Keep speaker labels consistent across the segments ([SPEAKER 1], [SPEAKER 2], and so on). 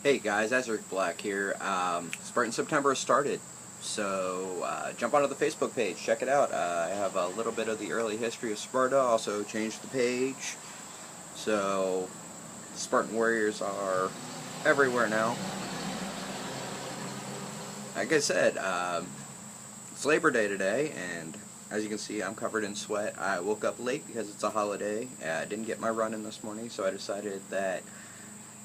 [SPEAKER 1] Hey guys, Azrich Black here. Spartan September has started, so jump onto the Facebook page, check it out. I have a little bit of the early history of Sparta, also changed the page, so Spartan warriors are everywhere now. Like I said, it's Labor Day today, and as you can see, I'm covered in sweat. I woke up late because it's a holiday. I didn't get my run in this morning, so I decided that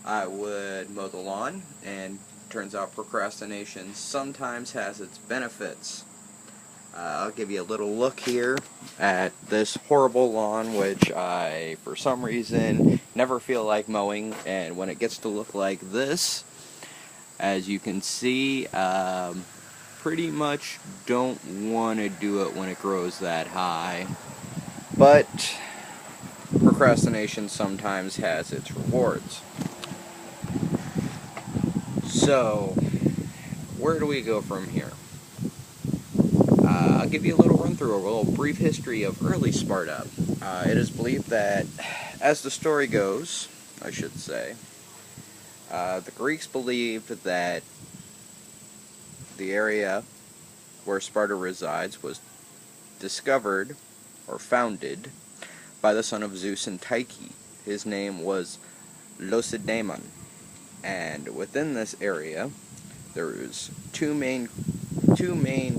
[SPEAKER 1] I would mow the lawn, and turns out procrastination sometimes has its benefits. I'll give you a little look here at this horrible lawn, which I, for some reason, never feel like mowing, and when it gets to look like this, as you can see, pretty much don't want to do it when it grows that high. But procrastination sometimes has its rewards. So, where do we go from here? I'll give you a little run through, a little brief history of early Sparta. It is believed that, as the story goes, I should say, the Greeks believed that the area where Sparta resides was discovered or founded by the son of Zeus and Tyche. His name was Lacedaemon, and within this area there was two main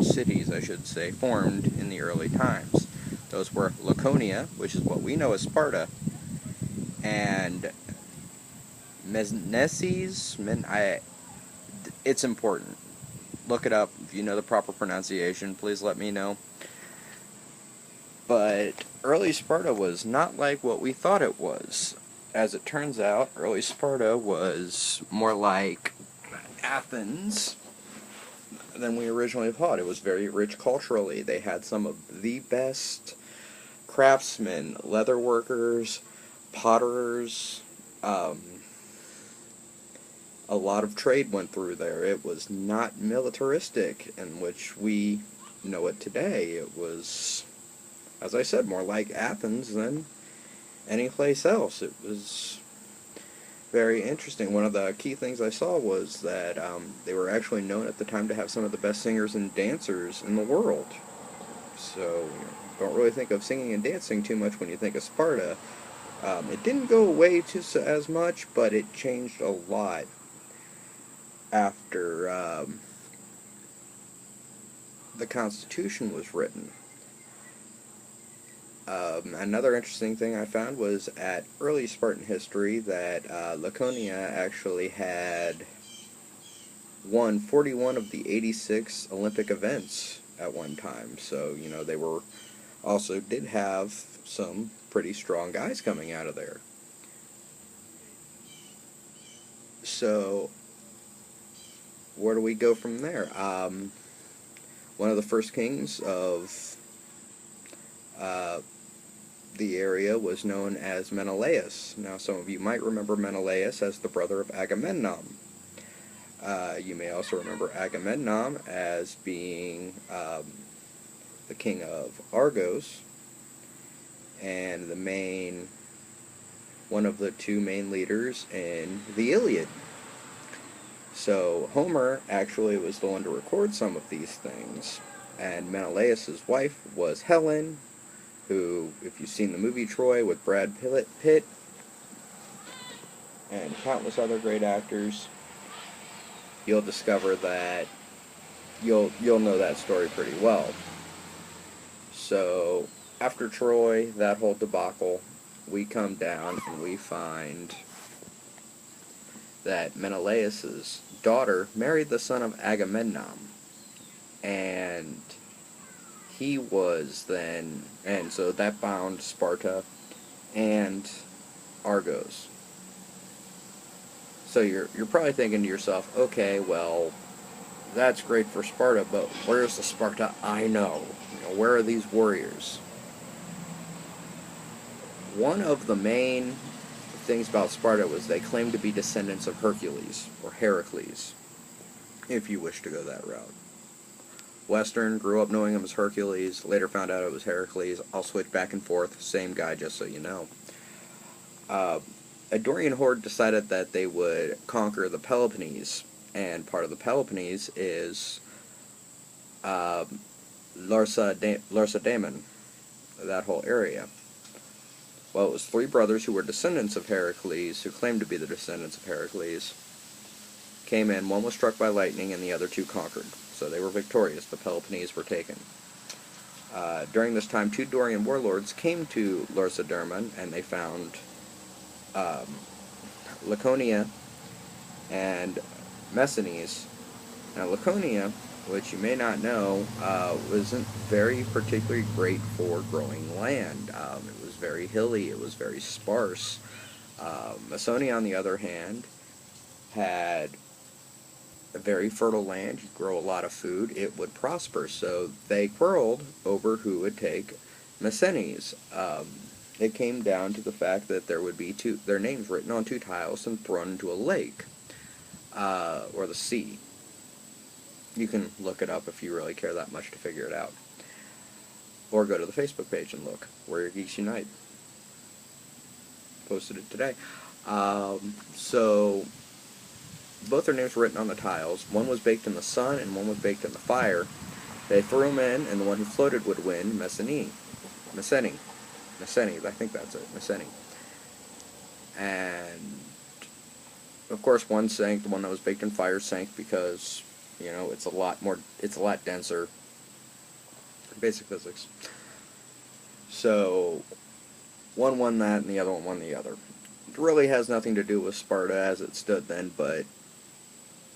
[SPEAKER 1] cities, I should say, formed in the early times. Those were Laconia, which is what we know as Sparta, and Meneses. It's important. Look it up. If you know the proper pronunciation, please let me know. But early Sparta was not like what we thought it was. As it turns out, early Sparta was more like Athens than we originally thought. It was very rich culturally. They had some of the best craftsmen, leather workers, potters. A lot of trade went through there. It was not militaristic, in which we know it today. It was, as I said, more like Athens than any place else. It was very interesting. One of the key things I saw was that they were actually known at the time to have some of the best singers and dancers in the world. So, don't really think of singing and dancing too much when you think of Sparta. It didn't go away as much, but it changed a lot after the Constitution was written. Another interesting thing I found was at early Spartan history that Laconia actually had won 41 of the 86 Olympic events at one time. So, they did have some pretty strong guys coming out of there. So, where do we go from there? One of the first kings of the area was known as Menelaus. Now, some of you might remember Menelaus as the brother of Agamemnon. You may also remember Agamemnon as being the king of Argos and one of the two main leaders in the Iliad. So Homer actually was the one to record some of these things, and Menelaus' wife was Helen, who, if you've seen the movie Troy with Brad Pitt and countless other great actors, you'll discover that you'll know that story pretty well. So after Troy, that whole debacle, we come down and we find that Menelaus' daughter married the son of Agamemnon, and he was then, and so that bound Sparta and Argos. So you're probably thinking to yourself, okay, well, that's great for Sparta, but where's the Sparta I know? Where are these warriors? One of the main things about Sparta was they claimed to be descendants of Hercules, or Heracles, if you wish to go that route. Western, grew up knowing him as Hercules, later found out it was Heracles. I'll switch back and forth, same guy, just so you know. a Dorian horde decided that they would conquer the Peloponnese, and part of the Peloponnese is Lacedaemon, that whole area. Well, it was three brothers who were descendants of Heracles, who claimed to be the descendants of Heracles, came in. One was struck by lightning, and the other two conquered. So they were victorious. The Peloponnese were taken. During this time, two Dorian warlords came to Lacedaemon, and they found Laconia and Messenies. Now, Laconia, which you may not know, wasn't very particularly great for growing land. It was very hilly, it was very sparse. Messenia, on the other hand, had a very fertile land. You grow a lot of food, it would prosper. So they quarreled over who would take Messenies. It came down to the fact that there would be their names written on two tiles and thrown into a lake, or the sea. You can look it up if you really care that much to figure it out. Or go to the Facebook page and look. Warrior Geeks Unite. Posted it today. So, both their names were written on the tiles. One was baked in the sun and one was baked in the fire. They threw them in, and the one who floated would win Messeni, I think that's it, Messeni. And, of course, one sank. The one that was baked in fire sank because, you know, it's a lot denser. Basic physics. So, one won that and the other one won the other. It really has nothing to do with Sparta as it stood then, but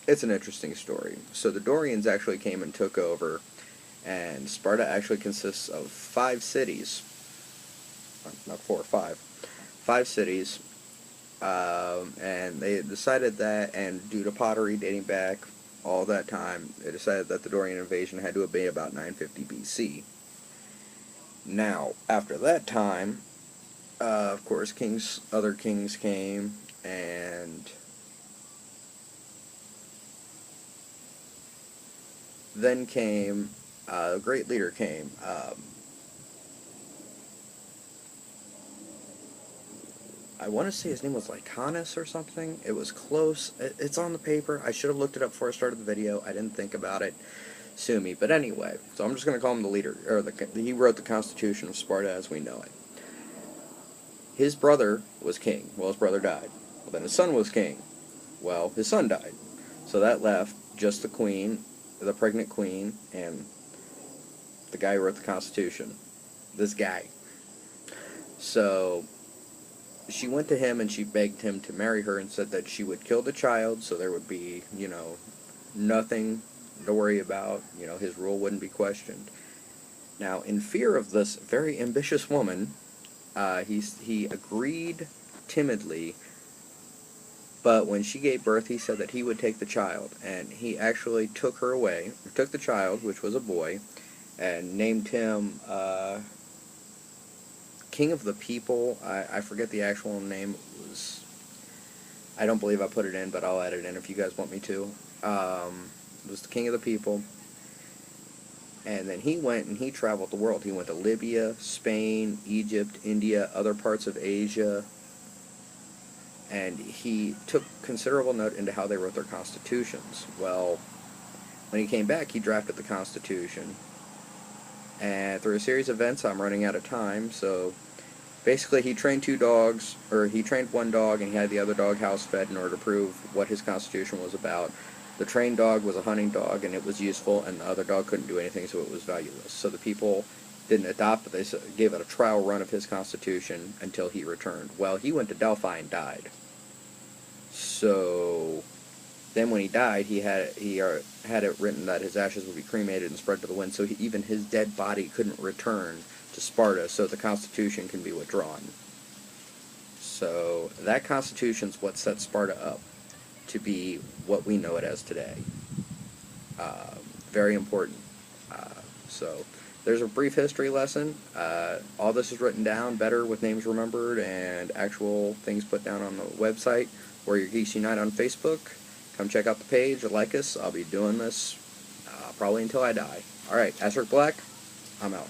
[SPEAKER 1] it's an interesting story. So the Dorians actually came and took over, and Sparta actually consists of 5 cities. Not 4 or 5. 5 cities. And they decided that, and due to pottery dating back all that time, they decided that the Dorian invasion had to have been about 950 BC. Now, after that time, of course, other kings came, and then came, a great leader came. I want to say his name was Lycanus or something. It was close. It's on the paper. I should have looked it up before I started the video. I didn't think about it. Sue me. But anyway, so I'm just going to call him the leader. He wrote the Constitution of Sparta as we know it. His brother was king. Well, his brother died. Well, then his son was king. Well, his son died. So that left just the queen, the pregnant queen, and the guy who wrote the Constitution. This guy. So she went to him and she begged him to marry her and said that she would kill the child so there would be, you know, nothing to worry about. You know, his rule wouldn't be questioned. Now, in fear of this very ambitious woman, he agreed timidly, but when she gave birth, he said that he would take the child, and he actually took her away, took the child, which was a boy, and named him King of the People. I forget the actual name. It was, I don't believe I put it in, but I'll add it in if you guys want me to. It was the King of the People. And then he went and he traveled the world. He went to Libya, Spain, Egypt, India, other parts of Asia. And he took considerable note into how they wrote their constitutions. Well, when he came back, he drafted the Constitution. And through a series of events, I'm running out of time, so basically he trained 2 dogs, or he trained 1 dog and he had the other dog house fed in order to prove what his constitution was about. The trained dog was a hunting dog and it was useful, and the other dog couldn't do anything, so it was valueless. So the people didn't adopt it, they gave it a trial run of his constitution until he returned. Well, he went to Delphi and died. So then when he died, he had it written that his ashes would be cremated and spread to the wind, so even his dead body couldn't return to Sparta, so the Constitution can be withdrawn. So that Constitution's what set Sparta up to be what we know it as today. Very important. So there's a brief history lesson. All this is written down better with names remembered and actual things put down on the website. Warrior Geeks Unite on Facebook. Come check out the page, like us. I'll be doing this probably until I die. Alright, Azrich Black, I'm out.